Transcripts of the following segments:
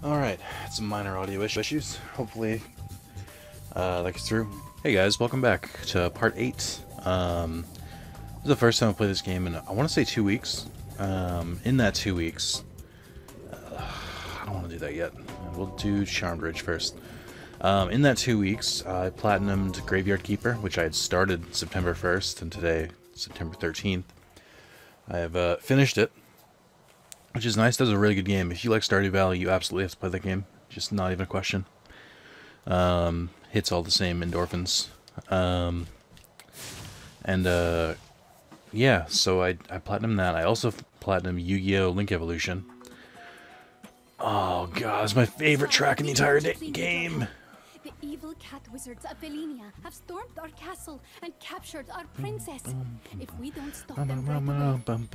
Alright, some minor audio issues. Hopefully that gets through. Hey guys, welcome back to part 8. This is the first time I played this game in, I want to say 2 weeks. In that 2 weeks, I don't want to do that yet. We'll do Charmed Ridge first. In that 2 weeks, I platinumed Graveyard Keeper, which I had started September 1st, and today, September 13th. I have finished it, which is nice. That's a really good game. If you like Stardew Valley, you absolutely have to play that game. Just not even a question. Hits all the same endorphins. Yeah, so I platinumed that. I also platinumed Yu-Gi-Oh! Link Evolution. Oh god, it's my favorite track in the entire game. The evil cat wizards of Velenia have stormed our castle and captured our princess. If we don't stop them right away...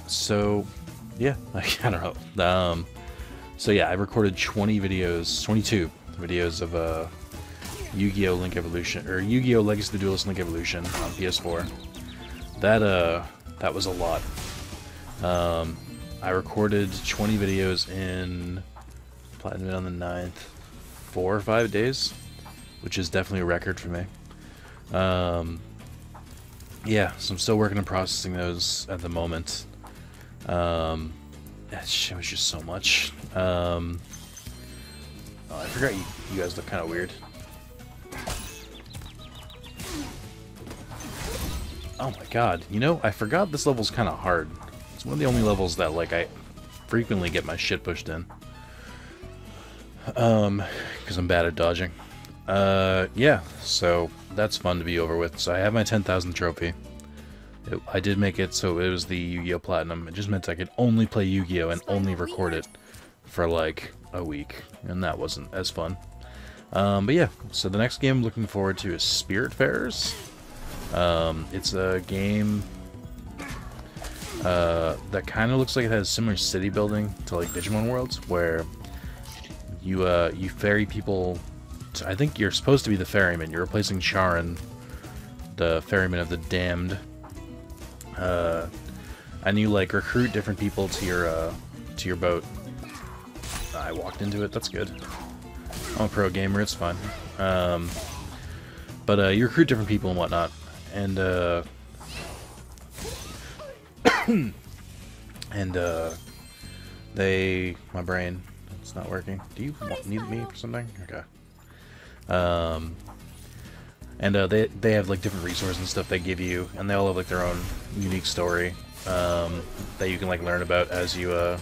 So yeah, I don't know. So yeah, I recorded 22 videos of Yu-Gi-Oh! Link Evolution, or Yu-Gi-Oh! Legacy of the Duelist Link Evolution on PS4. That was a lot. I recorded 20 videos in Platinum on the 9th, 4 or 5 days, which is definitely a record for me. Yeah, so I'm still working on processing those at the moment. It was just so much. Oh, I forgot you guys look kind of weird. Oh my god, you know, I forgot this level's kind of hard. It's one of the only levels that, like, I frequently get my shit pushed in. Because I'm bad at dodging. Yeah, so that's fun to be over with. So I have my 10,000th trophy. I did make it so it was the Yu-Gi-Oh! Platinum. It just meant I could only play Yu-Gi-Oh! And only record it for, like, a week. And that wasn't as fun. But yeah, so the next game I'm looking forward to is Spiritfarers. It's a game that kind of looks like it has similar city building to like Digimon Worlds, where you ferry people. I think you're supposed to be the ferryman. You're replacing Charon, the ferryman of the damned, and you like recruit different people to your boat. I walked into it. That's good. I'm a pro gamer. It's fine. But you recruit different people and whatnot. And, my brain, it's not working. Do you need me for something? Okay. They have, like, different resources and stuff they give you, and they all have, like, their own unique story, that you can, like, learn about as you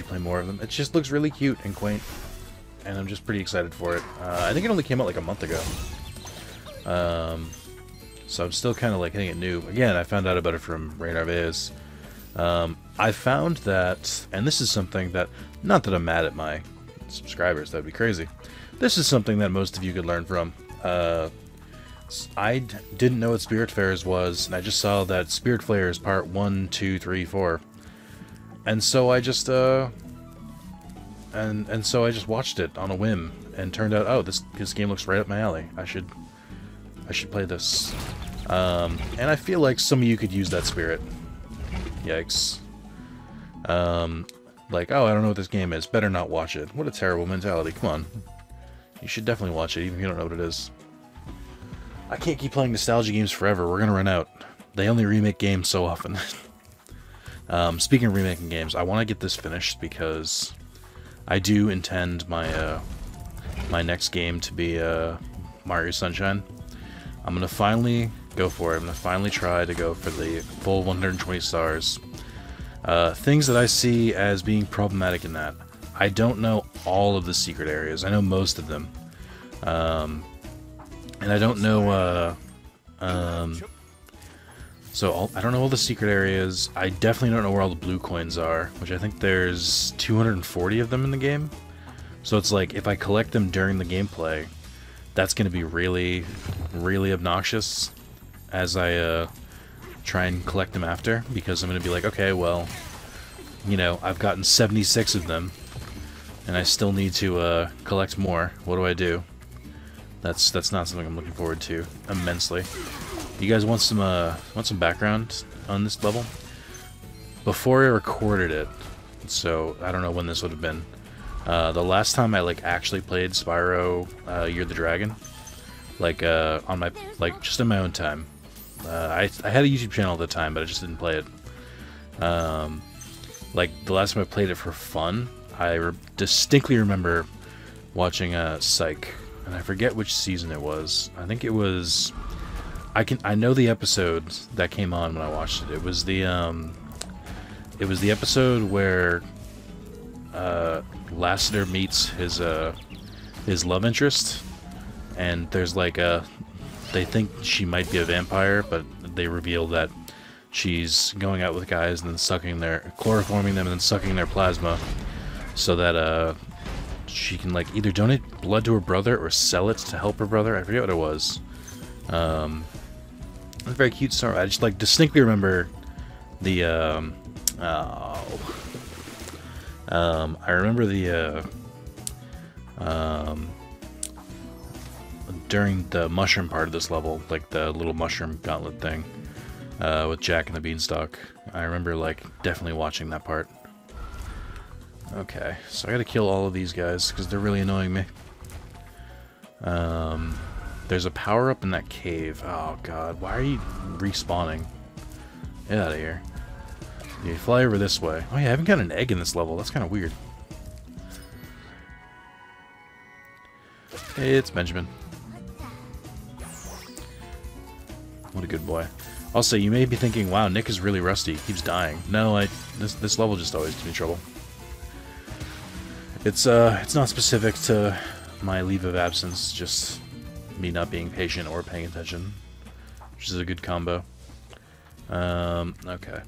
play more of them. It just looks really cute and quaint, and I'm just pretty excited for it. I think it only came out, like, a month ago. So I'm still kind of like hitting it new. Again, I found out about it from Reignited. I found that, and this is something that, not that I'm mad at my subscribers, that'd be crazy. This is something that most of you could learn from. I didn't know what Spiritfarers was, and I just saw that Spiritfarers Part 1, 2, 3, 4. And so I just, and so I just watched it on a whim, and turned out, oh, this game looks right up my alley. I should play this. And I feel like some of you could use that spirit. Yikes. Like, oh, I don't know what this game is. Better not watch it. What a terrible mentality. Come on. You should definitely watch it, even if you don't know what it is. I can't keep playing nostalgia games forever. We're gonna run out. They only remake games so often. Speaking of remaking games, I want to get this finished because I do intend my my next game to be Mario Sunshine. I'm gonna finally go for it. I'm gonna finally try to go for the full 120 stars. Things that I see as being problematic in that. I don't know all of the secret areas. I know most of them. And I don't know, so I don't know all the secret areas. I definitely don't know where all the blue coins are, which I think there's 240 of them in the game. So it's like, if I collect them during the gameplay, that's going to be really, really obnoxious as I try and collect them after, because I'm going to be like, okay, well, you know, I've gotten 76 of them, and I still need to collect more. What do I do? That's not something I'm looking forward to immensely. You guys want some background on this level? Before I recorded it, so I don't know when this would have been. The last time I like actually played Spyro Year the Dragon, like on my just in my own time. I had a YouTube channel at the time, but I just didn't play it. Like the last time I played it for fun, I distinctly remember watching Psych, and I forget which season it was. I think it was. I know the episode that came on when I watched it. It was the episode where Lassiter meets his love interest, and there's like they think she might be a vampire, but they reveal that she's going out with guys and then chloroforming them and then sucking their plasma, so that she can like either donate blood to her brother or sell it to help her brother. I forget what it was. It was a very cute story. I just like distinctly remember the I remember the during the mushroom part of this level, like the little mushroom gauntlet thing with Jack and the Beanstalk. I remember like definitely watching that part. Okay, so I gotta kill all of these guys because they're really annoying me. There's a power-up in that cave. Oh god, why are you respawning? Get out of here. You fly over this way. Oh yeah, I haven't got an egg in this level. That's kind of weird. Hey, it's Benjamin. What a good boy. Also, you may be thinking, wow, Nick is really rusty. He keeps dying. No, this level just always gives me trouble. It's not specific to my leave of absence, just me not being patient or paying attention, which is a good combo. Okay.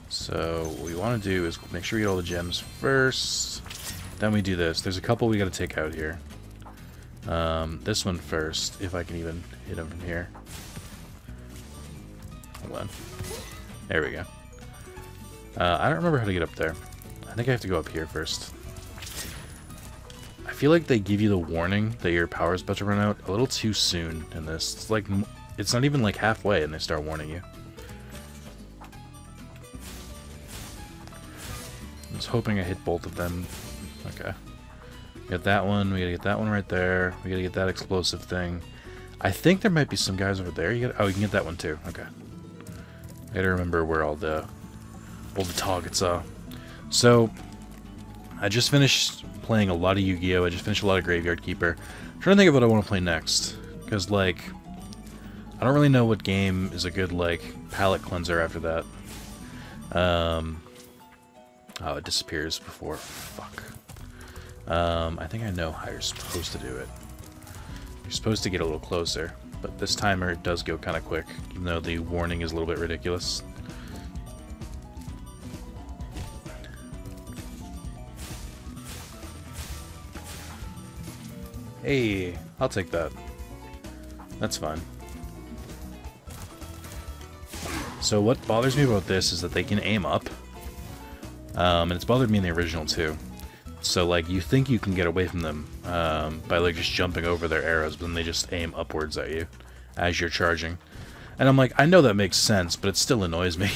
So what we want to do is make sure we get all the gems first. Then we do this. There's a couple we got to take out here. This one first, if I can even hit him from here. Hold on. There we go. I don't remember how to get up there. I think I have to go up here first. I feel like they give you the warning that your power's about to run out a little too soon in this. It's like, it's not even like halfway and they start warning you. I was hoping I hit both of them. Okay. We got that one. We gotta get that one right there. We gotta get that explosive thing. I think there might be some guys over there. Oh, you can get that one too. Okay. I gotta remember where all the targets are. So, I just finished playing a lot of Yu-Gi-Oh! I just finished a lot of Graveyard Keeper. I'm trying to think of what I want to play next. Because, like, I don't really know what game is a good, like, palate cleanser after that. Oh, it disappears before. Fuck. I think I know how you're supposed to do it. You're supposed to get a little closer, but this timer it does go kind of quick, even though the warning is a little bit ridiculous. Hey, I'll take that. That's fine. So what bothers me about this is that they can aim up. And it's bothered me in the original too. So like you think you can get away from them by like just jumping over their arrows, but then they just aim upwards at you as you're charging. And I'm like, I know that makes sense, but it still annoys me.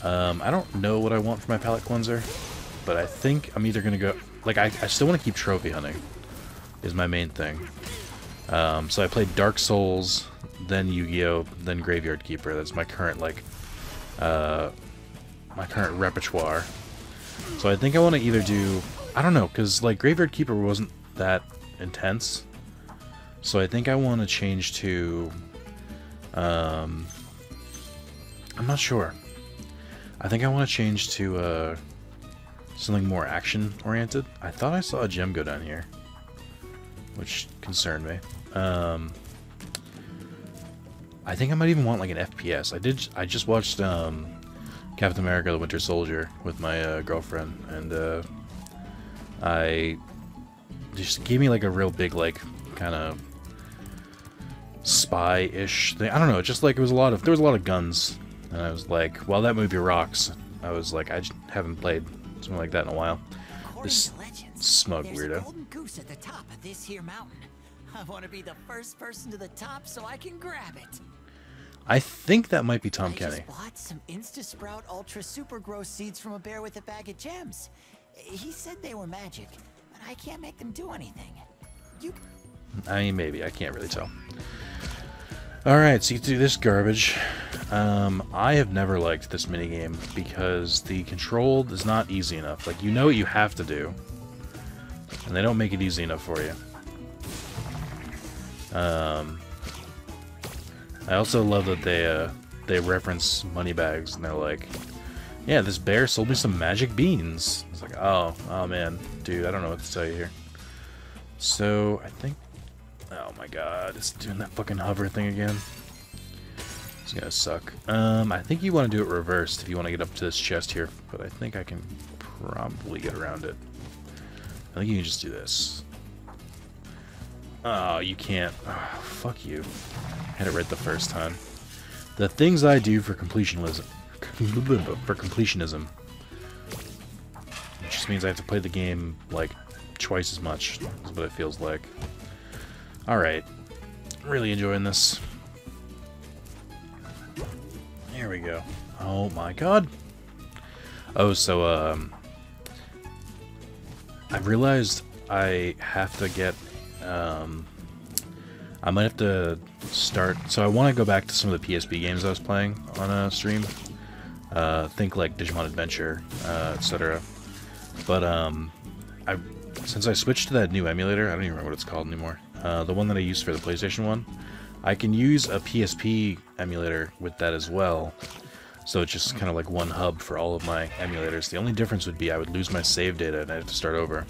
I don't know what I want for my palette cleanser, but I think I'm either gonna go like I still want to keep trophy hunting is my main thing. So I played Dark Souls, then Yu-Gi-Oh, then Graveyard Keeper. That's my current like my current repertoire. So I think I want to either do, I don't know, because like Graveyard Keeper wasn't that intense. So I think I want to change to, I'm not sure. I think I want to change to something more action oriented. I thought I saw a gem go down here, which concerned me. I think I might even want like an FPS. I just watched Captain America: The Winter Soldier with my girlfriend, and I just gave me like a real big like kind of spy-ish thing. I don't know, just like there was a lot of guns, and I was like, well, that movie rocks. I was like, I just haven't played something like that in a while. This Smug There's weirdo. a golden goose at the top of this here mountain. I want to be the first person to the top so I can grab it. I think that might be Tom I Kenny. just bought some Insta-Sprout Ultra Super Grow seeds from a bear with a bag of gems. He said they were magic, but I can't make them do anything. I mean, maybe. I can't really tell. Alright, so you do this garbage. I have never liked this minigame because the control is not easy enough. Like, you know what you have to do, and they don't make it easy enough for you. I also love that they reference Moneybags, and they're like, yeah, this bear sold me some magic beans. It's like, oh man, dude, I don't know what to tell you here. So, I think, oh my god, it's doing that fucking hover thing again. It's gonna suck. I think you want to do it reversed if you want to get up to this chest here, but I think I can probably get around it. I think you can just do this. Oh, you can't. Oh, fuck you. Had it right the first time. The things I do for completionism. It just means I have to play the game, like, twice as much, is what it feels like. Alright. Really enjoying this. Here we go. Oh my god. Oh, so, I realized I have to get, I might have to start, so I want to go back to some of the PSP games I was playing on a stream. Think like Digimon Adventure, etc. But, since I switched to that new emulator, I don't even remember what it's called anymore. The one that I used for the PlayStation 1, I can use a PSP emulator with that as well. So it's just kind of like one hub for all of my emulators. The only difference would be I would lose my save data and I'd have to start over.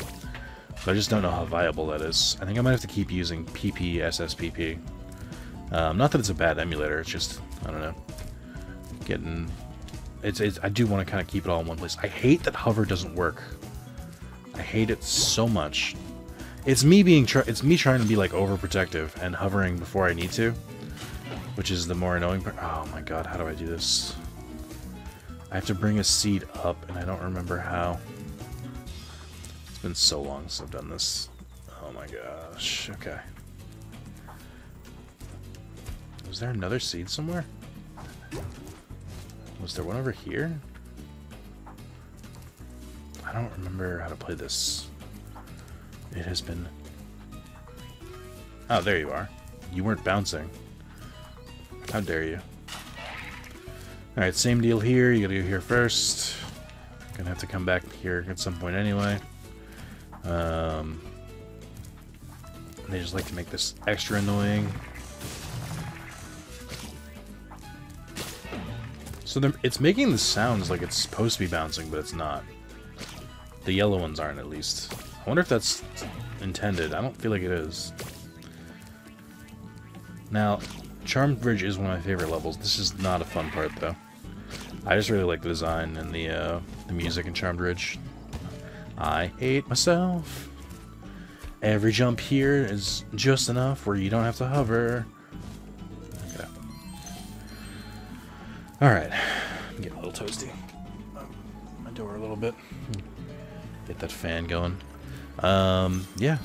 But I just don't know how viable that is. I think I might have to keep using PPSSPP. Not that it's a bad emulator, it's just, I don't know. Getting... I do want to kind of keep it all in one place. I hate that hover doesn't work. I hate it so much. It's me being it's me trying to be like overprotective and hovering before I need to, which is the more annoying part. Oh my god, how do I do this? I have to bring a seed up, and I don't remember how. It's been so long since I've done this. Oh my gosh. Okay. Was there another seed somewhere? Was there one over here? I don't remember how to play this. It has been... Oh, there you are. You weren't bouncing. How dare you. Alright, same deal here. You gotta go here first. Gonna have to come back here at some point anyway. They just like to make this extra annoying. So it's making the sounds like it's supposed to be bouncing, but it's not. The yellow ones aren't, at least. I wonder if that's intended. I don't feel like it is. Now, Charmed Bridge is one of my favorite levels. This is not a fun part, though. I just really like the design and the music in Charmed Bridge. I hate myself. Every jump here is just enough where you don't have to hover. Okay. Alright. I'm getting a little toasty. My door a little bit. Get that fan going. Yeah.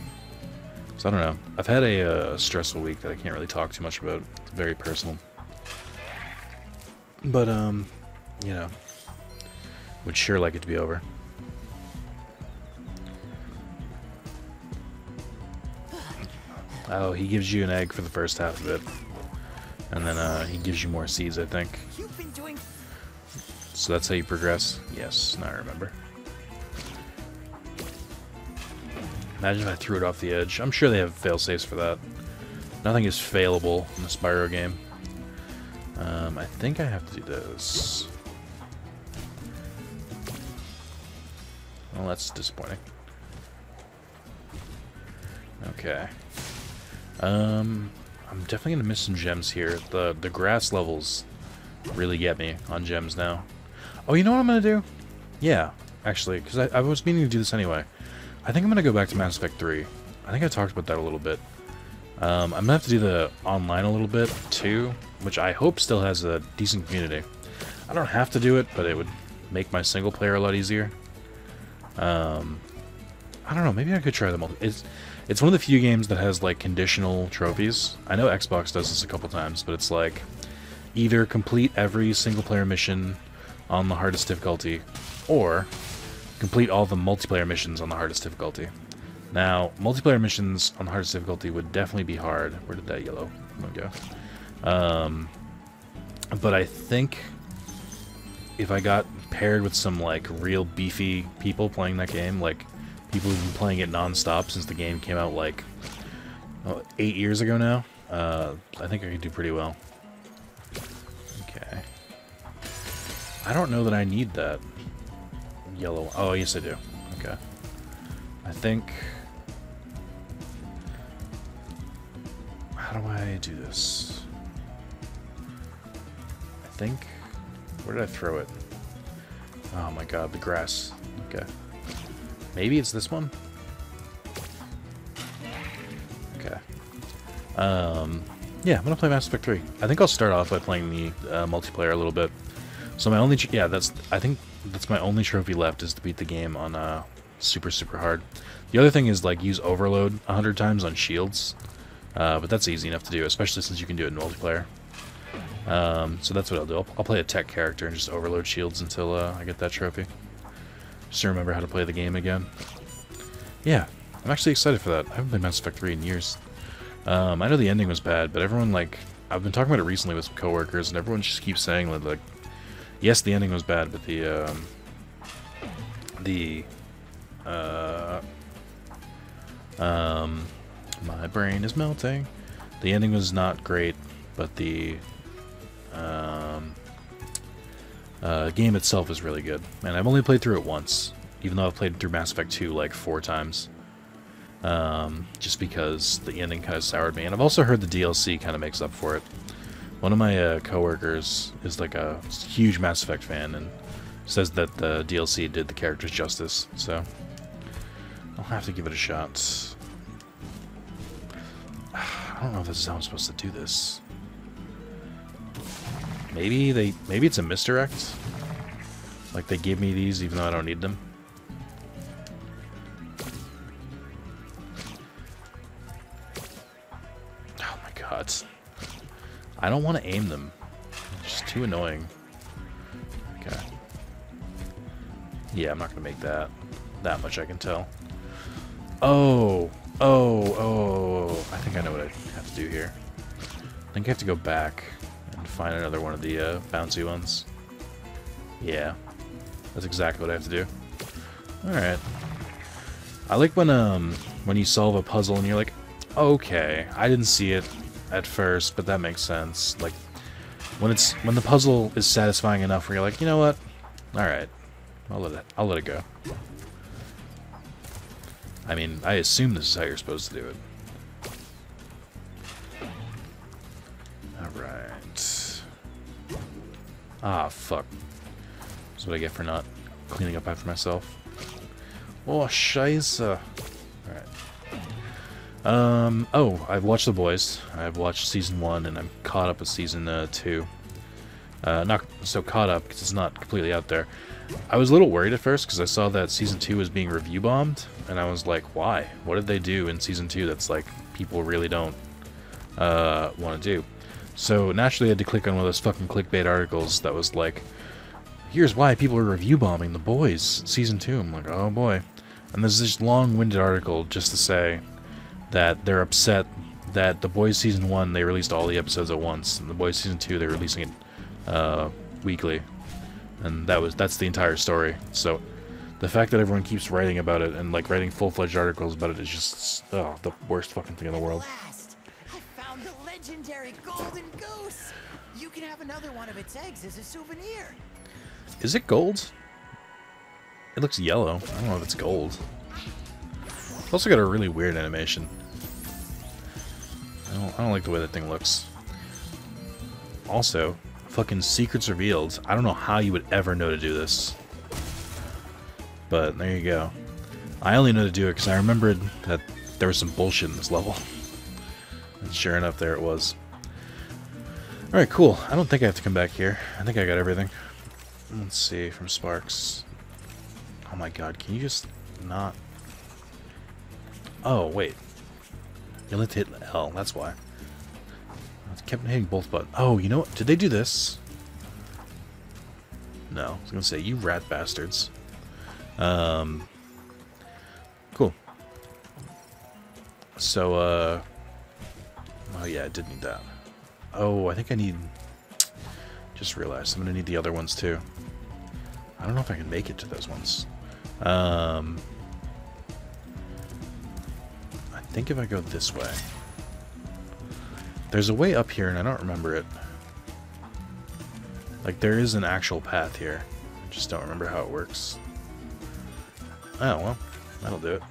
So I don't know. I've had a stressful week that I can't really talk too much about. It's very personal. But, you know, would sure like it to be over. Oh, he gives you an egg for the first half of it. And then, he gives you more seeds, I think. You've been doing... So that's how you progress? Yes, now I remember. Imagine if I threw it off the edge. I'm sure they have fail-safes for that. Nothing is failable in the Spyro game. I think I have to do this. Well, that's disappointing. Okay. I'm definitely gonna miss some gems here. The grass levels really get me on gems now. Oh, you know what I'm gonna do? Yeah, actually, because I was meaning to do this anyway. I think I'm gonna go back to Mass Effect 3. I think I talked about that a little bit. I'm gonna have to do the online a little bit too, which I hope still has a decent community. I don't have to do it, but it would make my single player a lot easier. I don't know, maybe I could try the multi... It's one of the few games that has, like, conditional trophies. I know Xbox does this a couple times, but it's like, either complete every single-player mission on the hardest difficulty, or complete all the multiplayer missions on the hardest difficulty. Now, multiplayer missions on the hardest difficulty would definitely be hard. Where did that yellow one go? But I think if I got paired with some, like, real beefy people playing that game, like, people who've been playing it non-stop since the game came out, like, 8 years ago now, I think I could do pretty well. Okay. I don't know that I need that yellow. Oh, yes I do. Okay. I think... How do I do this? I think... Where did I throw it? Oh my god, the grass. Okay. Maybe it's this one? Okay. Yeah, I'm gonna play Mass Effect 3. I think I'll start off by playing the multiplayer a little bit. So my only... Yeah, I think that's my only trophy left, is to beat the game on super, super hard. The other thing is, like, use Overload 100 times on shields. But that's easy enough to do, especially since you can do it in multiplayer. So that's what I'll do. I'll play a tech character and just overload shields until I get that trophy. Just to remember how to play the game again. Yeah, I'm actually excited for that. I haven't played Mass Effect 3 in years. I know the ending was bad, but everyone, like... I've been talking about it recently with some coworkers, and everyone just keeps saying that, like... Yes, the ending was bad, but my brain is melting. The ending was not great, but the game itself is really good. And I've only played through it once, even though I've played through Mass Effect 2 like 4 times. Just because the ending kind of soured me. And I've also heard the DLC kind of makes up for it. One of my coworkers is like a huge Mass Effect fan and says that the DLC did the characters justice, so I'll have to give it a shot. I don't know if this is how I'm supposed to do this. Maybe it's a misdirect? Like they give me these even though I don't need them? Oh my god. I don't want to aim them. It's just too annoying. Okay. Yeah, I'm not going to make that much, I can tell. Oh, I think I know what I have to do here. I think I have to go back and find another one of the bouncy ones. Yeah, that's exactly what I have to do. Alright. I like when you solve a puzzle and you're like, okay, I didn't see it at first, but that makes sense. Like, when the puzzle is satisfying enough where you're like, you know what? Alright, I'll let it go. I mean, I assume this is how you're supposed to do it. Alright. Ah, fuck. That's what I get for not cleaning up after myself. Oh, scheisse. Alright. Oh, I've watched The Boys. I've watched Season 1, and I'm caught up with Season 2. Not so caught up, because it's not completely out there. I was a little worried at first, because I saw that Season 2 was being review bombed, and I was like, why? What did they do in Season 2 that's, like, people really don't want to do? So, naturally I had to click on one of those fucking clickbait articles that was like, here's why people are review bombing The Boys Season 2. I'm like, oh boy. And there's this long-winded article just to say that they're upset that The Boys Season 1, they released all the episodes at once, and The Boys Season 2, they're releasing it weekly. And that's the entire story. So the fact that everyone keeps writing about it and like writing full-fledged articles about it is just the worst fucking thing in the world. Last, I found the legendary golden goose. You can have another one of its eggs as a souvenir. Is it gold? It looks yellow. I don't know if it's gold. It's also got a really weird animation. I don't like the way that thing looks. Also, fucking secrets revealed. I don't know how you would ever know to do this. But there you go. I only know to do it because I remembered that there was some bullshit in this level. And sure enough, there it was. Alright, cool. I don't think I have to come back here. I think I got everything. Let's see, from Sparks. Oh my god, can you just not... Oh, wait. You only have to hit L, that's why. I kept hitting both buttons. Oh, you know what? Did they do this? No. I was going to say, you rat bastards. Cool. So, oh yeah, I did need that. Oh, I think I need... Just realized, I'm going to need the other ones too. I don't know if I can make it to those ones. I think if I go this way... There's a way up here, and I don't remember it. Like, there is an actual path here. I just don't remember how it works. Oh, well, that'll do it.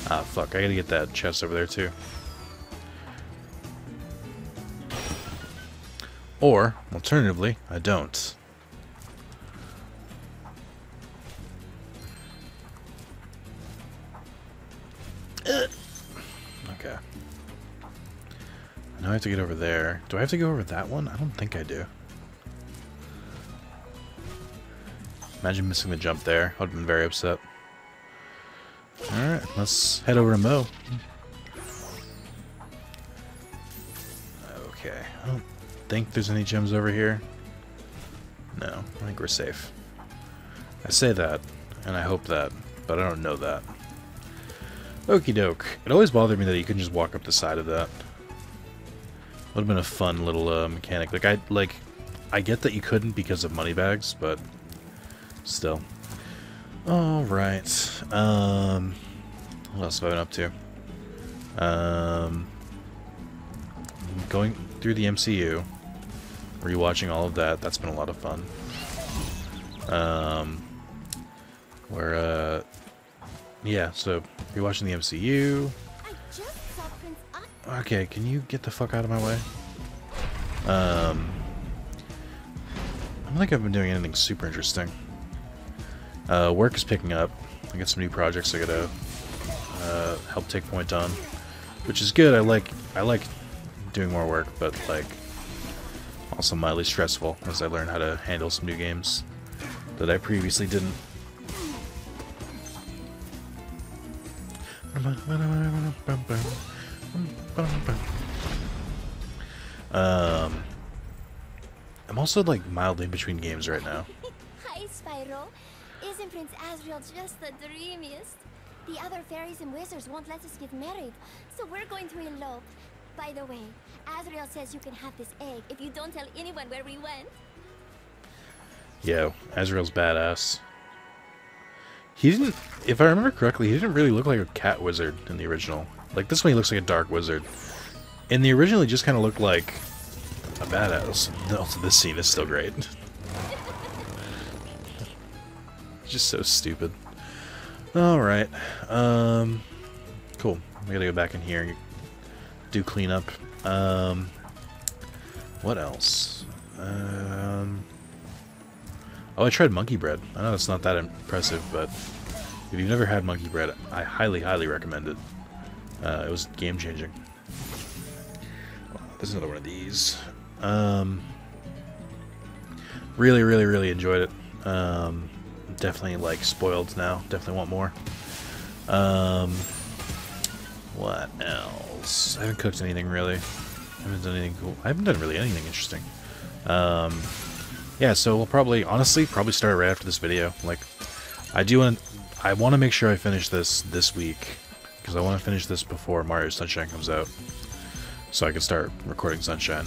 Ah, fuck, I gotta get that chest over there, too. Or, alternatively, I don't. Okay. Now I have to get over there. Do I have to go over that one? I don't think I do. Imagine missing the jump there. I would have been very upset. Alright, let's head over to Mo. Okay, I don't think there's any gems over here. No, I think we're safe. I say that, and I hope that, but I don't know that. Okie doke. It always bothered me that you couldn't just walk up the side of that. Would have been a fun little mechanic. I get that you couldn't because of money bags, but still. Alright. What else have I been up to? Going through the MCU. Rewatching all of that. That's been a lot of fun. Yeah, so rewatching the MCU. Okay, can you get the fuck out of my way? I don't think I've been doing anything super interesting. Work is picking up. I got some new projects I gotta help take point on, which is good. I like doing more work, but like also mildly stressful as I learn how to handle some new games that I previously didn't. I'm also like mildly in between games right now. Hi, Spyro. Isn't Prince Azrael just the dreamiest? The other fairies and wizards won't let us get married, so we're going to elope. By the way, Azrael says you can have this egg if you don't tell anyone where we went. Yo, Azrael's badass. He didn't, if I remember correctly, he didn't really look like a cat wizard in the original. Like, this one he looks like a dark wizard. In the original, he just kind of looked like a badass. Also, this scene is still great. Just so stupid. Alright. Cool. We gotta go back in here and do cleanup. What else? Oh, I tried monkey bread. I know it's not that impressive, but if you've never had monkey bread, I highly, highly recommend it. It was game-changing. There's another one of these. Really, really, really enjoyed it. Definitely, like, spoiled now. Definitely want more. What else? I haven't cooked anything, really. I haven't done anything cool. I haven't done really anything interesting. Yeah, so we'll probably start right after this video. Like, I want to make sure I finish this week, because I want to finish this before Mario Sunshine comes out, so I can start recording Sunshine.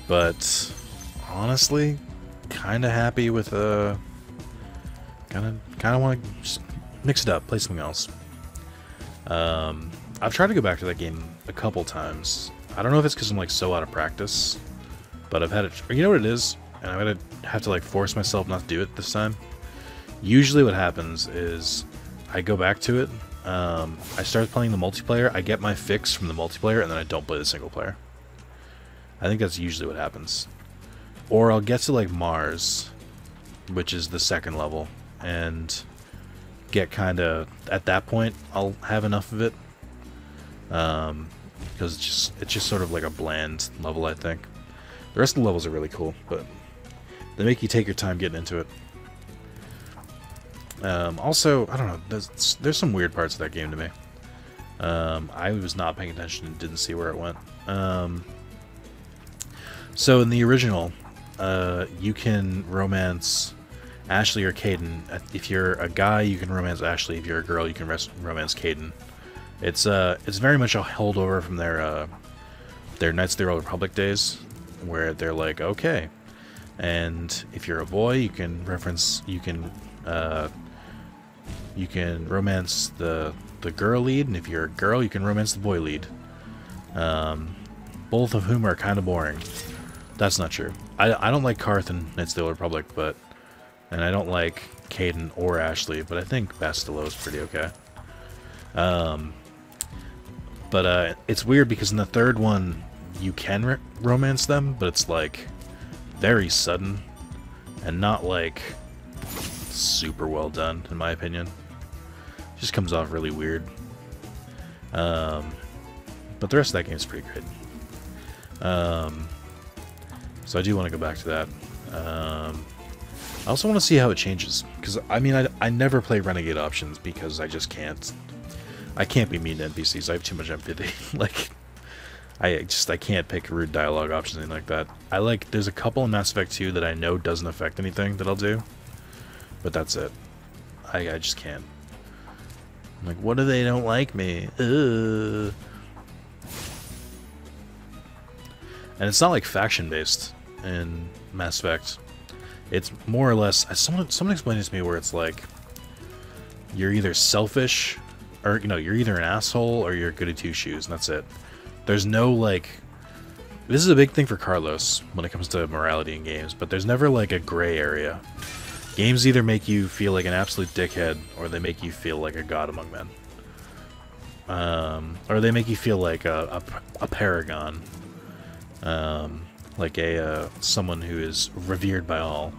But honestly, kind of happy with kind of want to just mix it up, play something else. I've tried to go back to that game a couple times. I don't know if it's because I'm like so out of practice, but I've had it. You know what it is? And I'm gonna have to like force myself not to do it this time. Usually what happens is I go back to it, I start playing the multiplayer, I get my fix from the multiplayer, and then I don't play the single player. I think that's usually what happens. Or I'll get to like Mars, which is the second level, and get kinda, at that point I'll have enough of it. Because it's just sort of like a bland level, I think. The rest of the levels are really cool, but they make you take your time getting into it. Also, I don't know. There's some weird parts of that game to me. I was not paying attention and didn't see where it went. So in the original, you can romance Ashley or Caden. If you're a guy, you can romance Ashley. If you're a girl, you can romance Caden. It's very much a holdover from their Knights of the Old Republic days, where they're like, okay, and if you're a boy, you can romance the girl lead, and if you're a girl, you can romance the boy lead. Both of whom are kind of boring. That's not true. I don't like Karth and Knights of the Old Republic, and I don't like Caden or Ashley, but I think Bastilo is pretty okay. But it's weird because in the third one, you can romance them, but it's like very sudden and not like super well done, in my opinion. It just comes off really weird. But the rest of that game is pretty good. So I do want to go back to that. I also want to see how it changes, because I mean, I never play Renegade options because I just can't. I can't be mean to NPCs. I have too much empathy. Like, I can't pick rude dialogue options or anything like that. There's a couple in Mass Effect 2 that I know doesn't affect anything that I'll do, but that's it. I just can't. I'm like, what if they don't like me? Ugh. And it's not like faction based in Mass Effect. It's more or less, someone explained it to me where it's like, you're either selfish, or you're either an asshole or you're goody two shoes, and that's it. There's no like, this is a big thing for Carlos when it comes to morality in games, but there's never like a gray area. Games either make you feel like an absolute dickhead, or they make you feel like a god among men. Or they make you feel like a paragon. Like someone who is revered by all.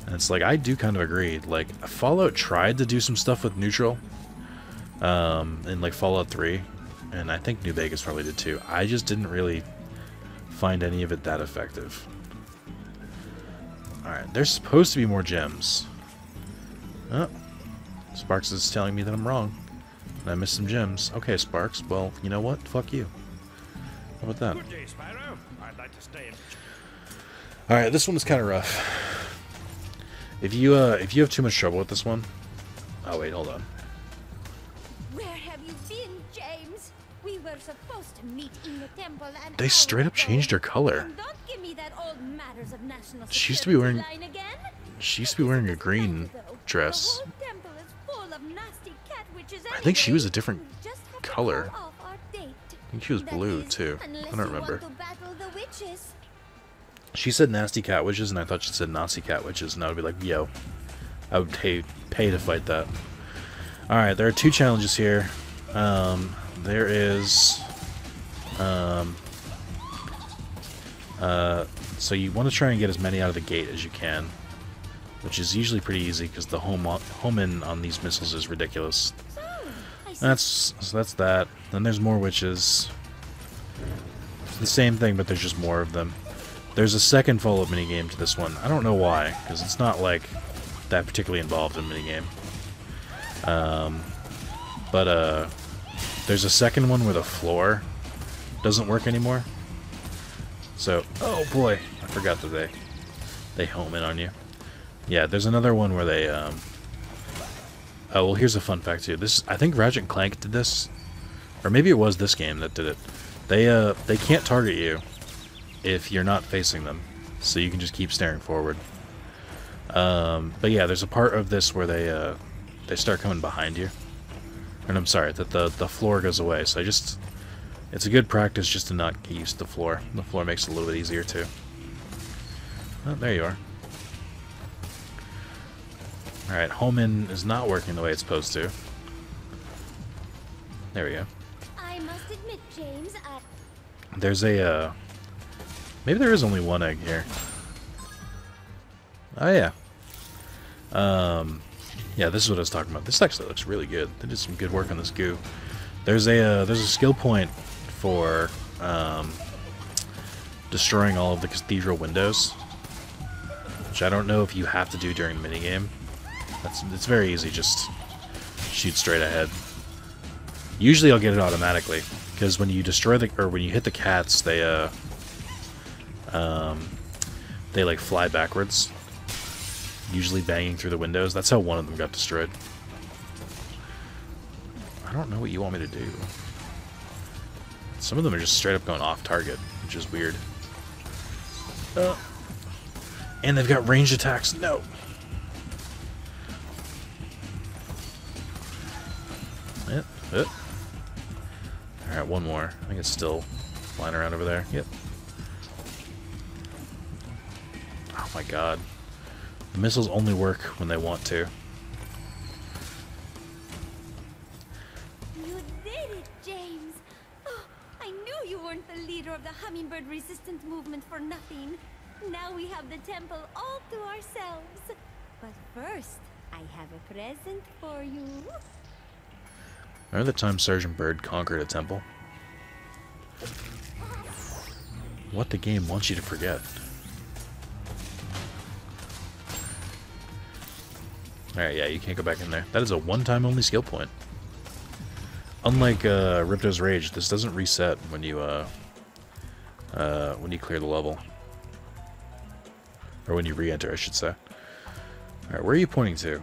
And it's like, I do kind of agree. Like, Fallout tried to do some stuff with neutral, in like Fallout 3, and I think New Vegas probably did too. I just didn't really find any of it that effective. Alright, there's supposed to be more gems. Oh, Sparks is telling me that I'm wrong. And I missed some gems. Okay, Sparks, well, you know what? Fuck you. How about that? Good day, Spyro. I'd like to stay in. Alright, this one is kind of rough. If you have too much trouble with this one... Oh, wait, hold on. Where have you been, James? We were supposed to meet in the temple and They straight up changed her color. Don't give me that old matters of national She used to be wearing... line again. She used to be wearing a green dress. The whole temple is full of nasty cat witches I think she was a anyway. different We just have to color. call off our date. I think she was That blue, is, too. I unless don't you remember. want to battle the witches. She said nasty cat witches, and I thought she said Nazi cat witches, and I would be like, yo. I would pay to fight that. Alright, there are two challenges here. There is... so you want to try and get as many out of the gate as you can, which is usually pretty easy, because the home in on these missiles is ridiculous. So that's that. Then there's more witches. It's the same thing, but there's just more of them. There's a second follow-up minigame to this one. I don't know why, because it's not like that particularly involved in minigame. But there's a second one where the floor doesn't work anymore. So, oh boy, I forgot that they home in on you. Yeah, there's another one where they oh, well, here's a fun fact too. I think Ratchet & Clank did this, or maybe it was this game that did it. They can't target you if you're not facing them, so you can just keep staring forward. But yeah, there's a part of this where they start coming behind you, and I'm sorry that the floor goes away. So it's a good practice just to not get used to the floor. The floor makes it a little bit easier too. Oh, there you are. Alright, home in is not working the way it's supposed to. There we go. I must admit, James, There's a, maybe there is only one egg here. Oh, yeah. Yeah, this is what I was talking about. This actually looks really good. They did some good work on this goo. There's a skill point for, destroying all of the cathedral windows, which I don't know if you have to do during the minigame. It's very easy, just shoot straight ahead. Usually I'll get it automatically, because when you destroy when you hit the cats, they like fly backwards, usually banging through the windows. That's how one of them got destroyed. I don't know what you want me to do. Some of them are just straight up going off target, which is weird. And they've got ranged attacks. No. Alright, one more. I think it's still flying around over there. Yep. Oh my god. The missiles only work when they want to. You did it, James! Oh, I knew you weren't the leader of the hummingbird resistance movement for nothing. Now we have the temple all to ourselves. But first, I have a present for you. Remember the time Sergeant Bird conquered a temple? What the game wants you to forget. Alright, yeah, you can't go back in there. That is a one-time only skill point. Unlike Ripto's Rage, this doesn't reset when you clear the level. Or when you re-enter, I should say. Alright, where are you pointing to?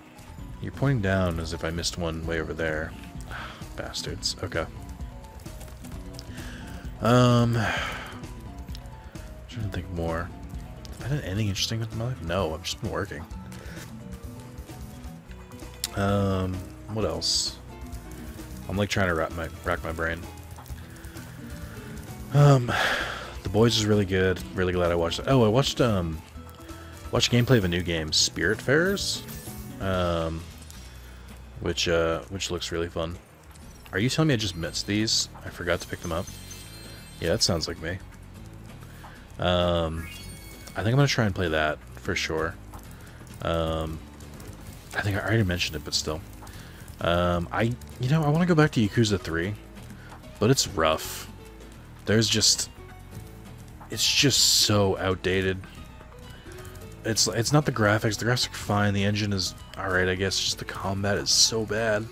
You're pointing down as if I missed one way over there. Bastards. Okay. Trying to think more. Have I done anything interesting with my life? No, I've just been working. What else? I'm like trying to rack my brain. The Boys is really good. Really glad I watched it. Oh, I watched gameplay of a new game, Spiritfarers, which looks really fun. Are you telling me I just missed these? I forgot to pick them up. Yeah, that sounds like me. I think I'm gonna try and play that for sure. I think I already mentioned it, but still. I want to go back to Yakuza 3, but it's rough. It's just so outdated. It's not the graphics. The graphics are fine. The engine is alright, I guess. Just the combat is so bad.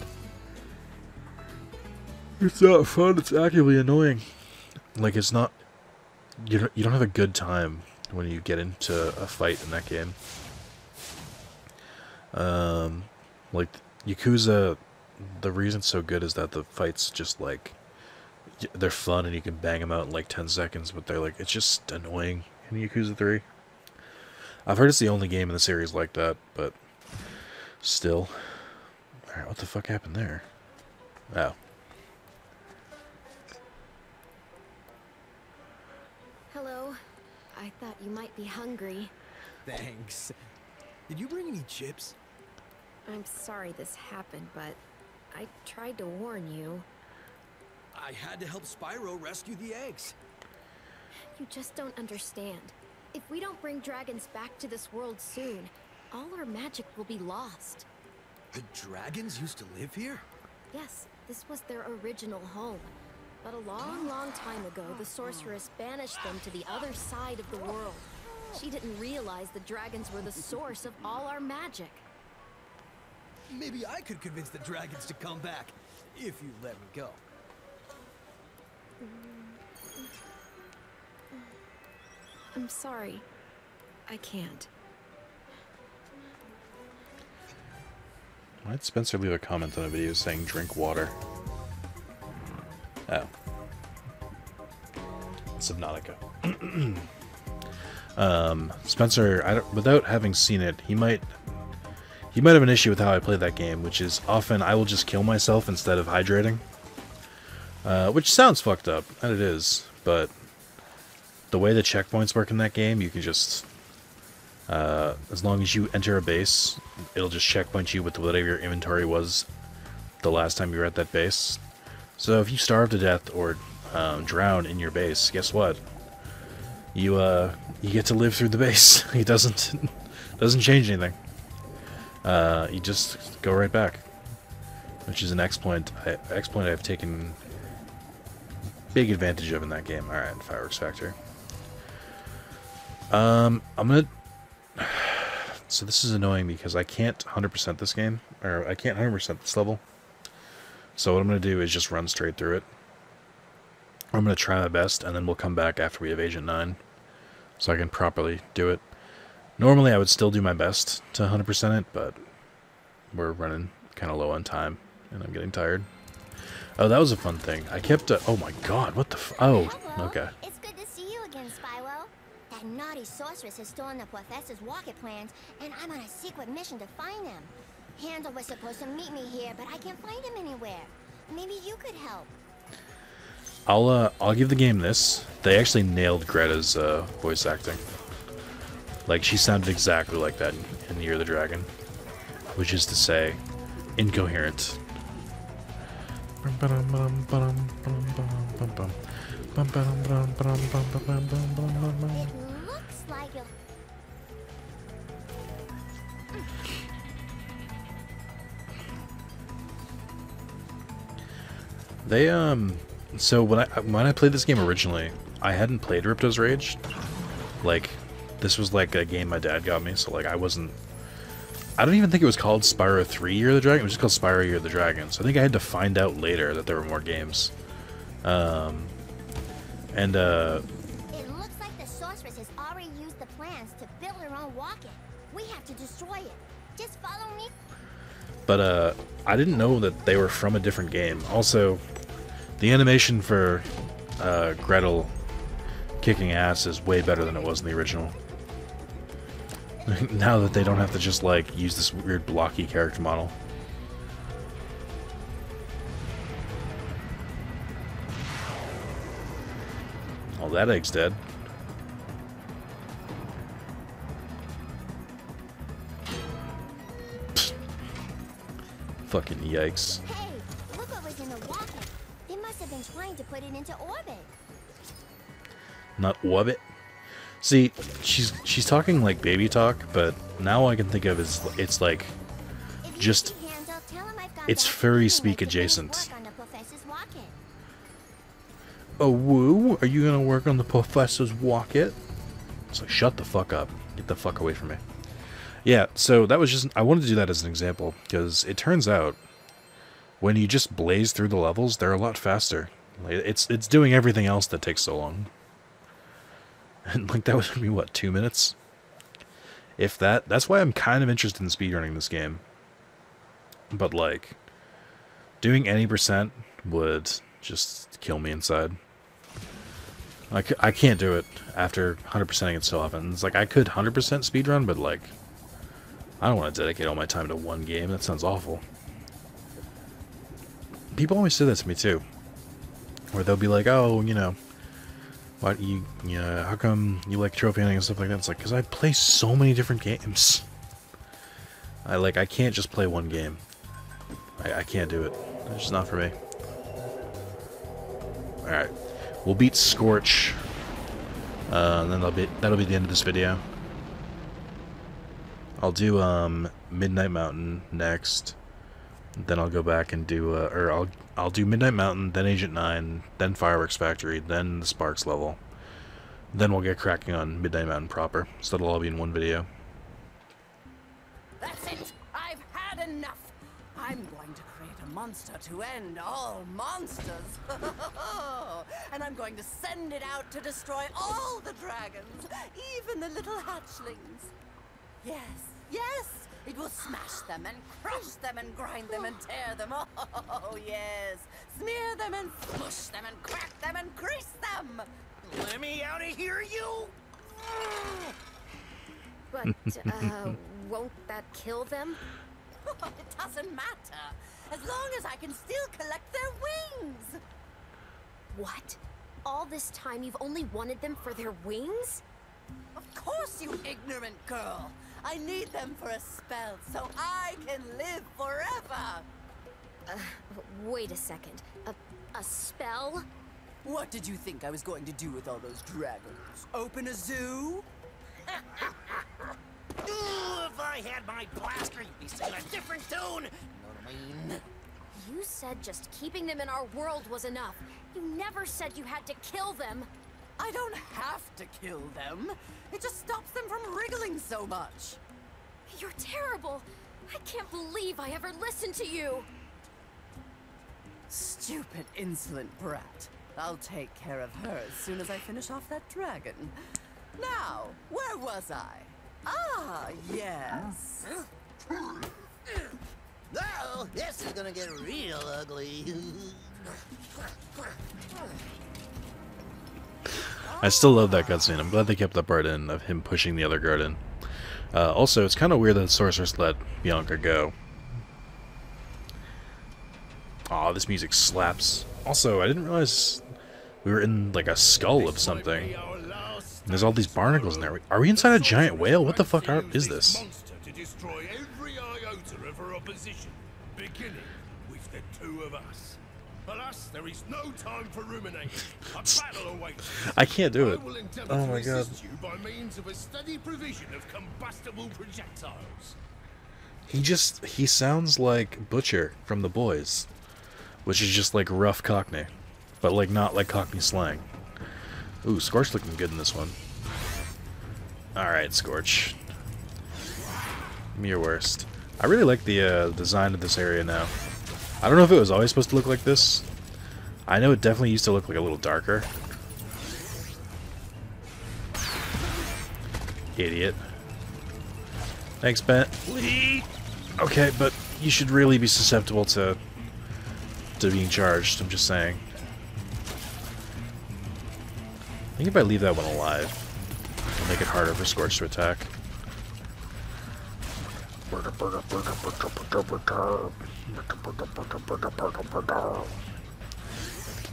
It's not fun. It's actively annoying. Like, it's not. You don't have a good time when you get into a fight in that game. Like Yakuza, the reason it's so good is that the fights just like they're fun and you can bang them out in like 10 seconds, but they're like it's just annoying in Yakuza 3. I've heard it's the only game in the series like that, but still. Alright, what the fuck happened there? Oh. Hello. I thought you might be hungry. Thanks. Did you bring any chips? I'm sorry this happened, but I tried to warn you. I had to help Spyro rescue the eggs. You just don't understand. If we don't bring dragons back to this world soon, all our magic will be lost. The dragons used to live here? Yes, this was their original home. But a long, long time ago, the sorceress banished them to the other side of the world. She didn't realize the dragons were the source of all our magic. Maybe I could convince the dragons to come back, if you let me go. I'm sorry. I can't. Why did Spencer leave a comment on a video saying drink water? Oh. Subnautica. Spencer, without having seen it, he might have an issue with how I play that game, which is often I will just kill myself instead of hydrating. Which sounds fucked up, and it is, but the way the checkpoints work in that game, you can just, as long as you enter a base, it'll just checkpoint you with whatever your inventory was the last time you were at that base. So if you starve to death or drown in your base, guess what? You get to live through the base. It doesn't change anything. You just go right back, which is an exploit I've taken big advantage of in that game. All right, Fireworks Factory. I'm gonna So this is annoying because I can't 100% this game, or I can't 100% this level. So what I'm going to do is just run straight through it. I'm going to try my best, and then we'll come back after we have Agent 9, so I can properly do it. Normally I would still do my best to 100% it, but we're running kind of low on time, and I'm getting tired. Oh, that was a fun thing. I kept... oh my god, what the oh, Hello. okay. It's good to see you again, Spyro. That naughty sorceress has stolen the professor's rocket plans, and I'm on a secret mission to find them. Handel was supposed to meet me here, but I can't find him anywhere. Maybe you could help. I'll give the game this. They actually nailed Greta's voice acting. Like, she sounded exactly like that in Year of the Dragon. Which is to say, incoherent. It looks like you'll... They so when I played this game originally, I hadn't played Ripto's Rage. Like, this was like a game my dad got me, so like I don't even think it was called Spyro 3 Year of the Dragon. It was just called Spyro Year of the Dragon. So I think I had to find out later that there were more games. It looks like the sorceress has already used the plans to build her own rocket. We have to destroy it. Just follow me. But I didn't know that they were from a different game. Also, the animation for Gretel kicking ass is way better than it was in the original. Now that they don't have to just, like, use this weird blocky character model. Oh, that egg's dead. Pfft. Fucking yikes. Hey, look what was in the rocket. They must have been trying to put it into orbit. Not orbit. See, she's talking like baby talk, but now all I can think of is it's like just it's furry speak adjacent. Oh, woo! Are you gonna work on the professor's rocket? It's like, shut the fuck up. Get the fuck away from me. Yeah, so that was just... I wanted to do that as an example, because it turns out when you just blaze through the levels, they're a lot faster. Like, it's doing everything else that takes so long. And, like, that was gonna be, what, 2 minutes? If that... That's why I'm kind of interested in speedrunning this game. But, like, doing any percent would just kill me inside. I can't do it after 100%ing it so often. It's like, I could 100% speedrun, but, like, I don't want to dedicate all my time to one game. That sounds awful. People always say that to me, too. Where they'll be like, oh, you know, what how come you like trophy hunting and stuff like that? It's like, because I play so many different games. I can't just play one game. I can't do it. It's just not for me. Alright. We'll beat Scorch. And then that'll be the end of this video. I'll do Midnight Mountain next. Then I'll go back and do I'll do Midnight Mountain, then Agent 9, then Fireworks Factory, then the Sparks level. Then we'll get cracking on Midnight Mountain proper. So that'll all be in one video. That's it! I've had enough! I'm going to create a monster to end all monsters! And I'm going to send it out to destroy all the dragons, even the little hatchlings. Yes, yes! It will smash them and crush them and grind them and tear them. Oh, yes! Smear them and smush them and crack them and crease them! Let me out of here, you! But, won't that kill them? It doesn't matter, as long as I can still collect their wings! What? All this time you've only wanted them for their wings? Of course, you ignorant girl! I need them for a spell so I can live forever! Wait a second. A spell? What did you think I was going to do with all those dragons? Open a zoo? Ooh, if I had my blaster, you'd be singing a different tune! You know what I mean? You said just keeping them in our world was enough. You never said you had to kill them. I don't have to kill them. It just stops them from wriggling so much. You're terrible. I can't believe I ever listened to you. Stupid, insolent brat. I'll take care of her as soon as I finish off that dragon. Now, where was I? Ah, yes. Oh, this is gonna get real ugly. I still love that cutscene. I'm glad they kept that part in of him pushing the other guard in. Also, it's kind of weird that the sorceress let Bianca go. Aw, this music slaps. Also, I didn't realize we were in, like, a skull of something. And there's all these barnacles in there. Are we inside a giant whale? What the fuck is this? To destroy every iota of her opposition, beginning with the two of us. Alas, there is no time for ruminating. A battle awaits. I can't do it. I will endeavor Oh to my god. assist you by means of a steady provision of combustible projectiles. He sounds like Butcher from The Boys, which is just like rough Cockney, but like not like Cockney slang. Ooh, Scorch looking good in this one. Alright, Scorch. Give me your worst. I really like the design of this area now. I don't know if it was always supposed to look like this. I know it definitely used to look like a little darker. Idiot. Thanks, Bentley. Okay, but you should really be susceptible to being charged, I'm just saying. I think if I leave that one alive, it'll make it harder for Scorch to attack.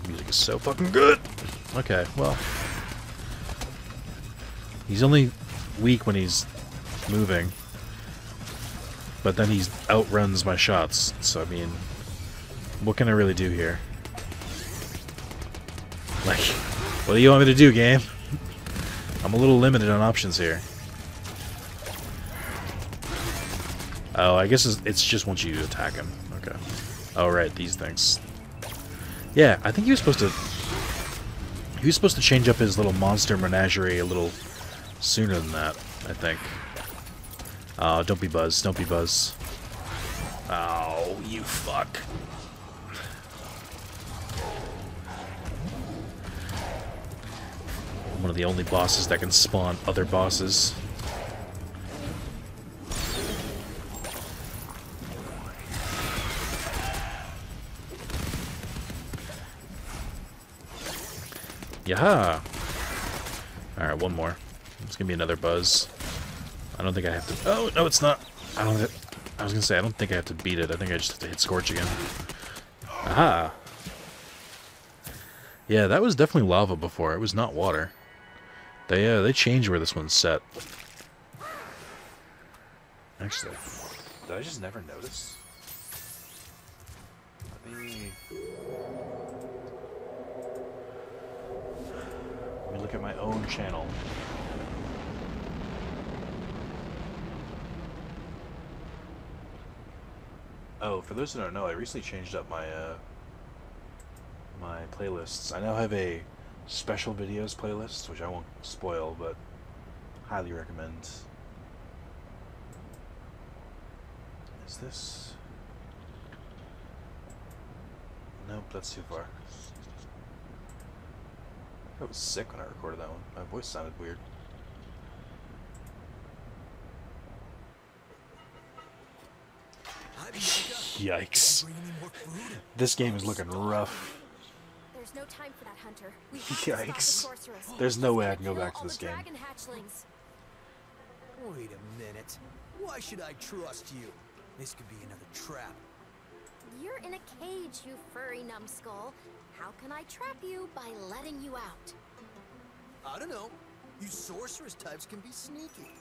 Music is so fucking good! Okay, well. He's only weak when he's moving. But then he outruns my shots, so I mean, what can I really do here? Like, what do you want me to do, game? I'm a little limited on options here. Oh, I guess it's just once you attack him. Okay. Oh, right, these things. Yeah, I think he was supposed to change up his little monster menagerie a little sooner than that, I think. Oh, don't be Buzz. Don't be Buzz. Oh, you fuck. One of the only bosses that can spawn other bosses. Yaha! Alright, one more. It's gonna be another Buzz. I don't think I have to... Oh, no, it's not. I was gonna say, I don't think I have to beat it. I think I just have to hit Scorch again. Aha! Yeah, that was definitely lava before. It was not water. They changed where this one's set. Actually, did I just never notice? Let me look at my own channel. Oh, for those who don't know, I recently changed up my my playlists. I now have a special videos playlist, which I won't spoil, but highly recommend. Is this? Nope, that's too far. I was sick when I recorded that one. My voice sounded weird. Yikes. This game is looking rough. There's no time for that, Hunter. We have Yikes. to stop the sorceress. There's no way I She's can go gonna back to kill this all the game. dragon hatchlings. Wait a minute. Why should I trust you? This could be another trap. You're in a cage, you furry numbskull. How can I trap you by letting you out? I don't know. You sorceress types can be sneaky.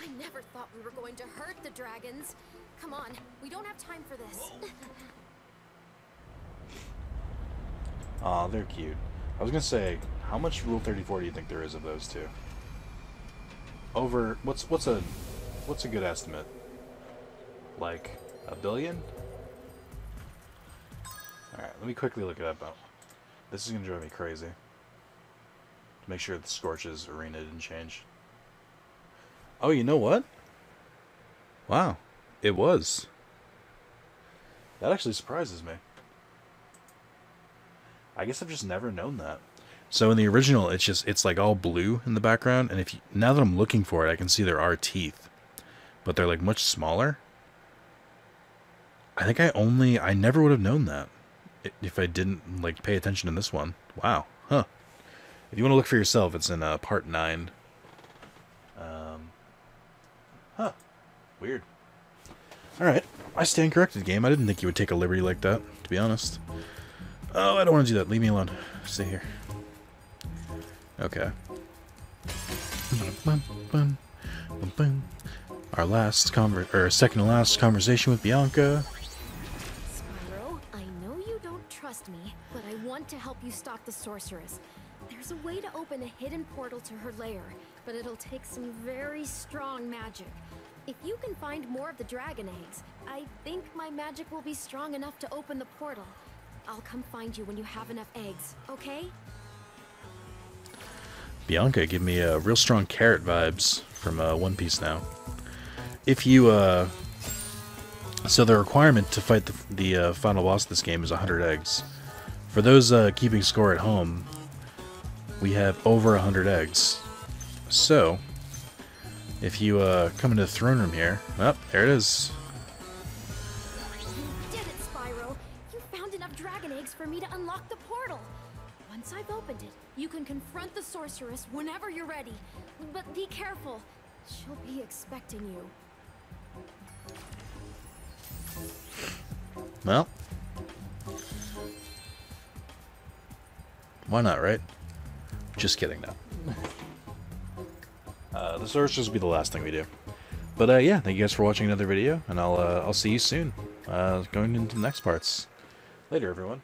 I never thought we were going to hurt the dragons. Come on, we don't have time for this. Aw, they're cute. I was gonna say, how much Rule 34 do you think there is of those two? Over what's a good estimate? Like a billion? Alright, let me quickly look it up. This is gonna drive me crazy. To make sure the Scorch's arena didn't change. Oh, you know what? Wow. It was. That actually surprises me. I guess I've just never known that. So in the original, it's like all blue in the background, and now that I'm looking for it, I can see there are teeth, but they're like much smaller. I think I never would have known that if I didn't like pay attention in this one. Wow, huh? If you want to look for yourself, it's in part 9. Huh? Weird. All right, I stand corrected, game. I didn't think you would take a liberty like that, to be honest. Oh, I don't want to do that. Leave me alone. Stay here. Okay. Our second to last conversation with Bianca. Spyro, I know you don't trust me, but I want to help you stop the sorceress. There's a way to open a hidden portal to her lair, but it'll take some very strong magic. If you can find more of the dragon eggs, I think my magic will be strong enough to open the portal. I'll come find you when you have enough eggs, okay? Bianca, give me real strong carrot vibes from One Piece now. If you, so the requirement to fight the final boss of this game is 100 eggs. For those keeping score at home, we have over 100 eggs. So, if you come into the throne room here, oh, there it is. You did it, Spyro! You found enough dragon eggs for me to unlock the portal! Once I've opened it, you can confront the sorceress whenever you're ready. But be careful. She'll be expecting you. Well, why not, right? Just kidding, no. The sorceress will be the last thing we do. But yeah, thank you guys for watching another video, and I'll see you soon. Going into the next parts. Later, everyone.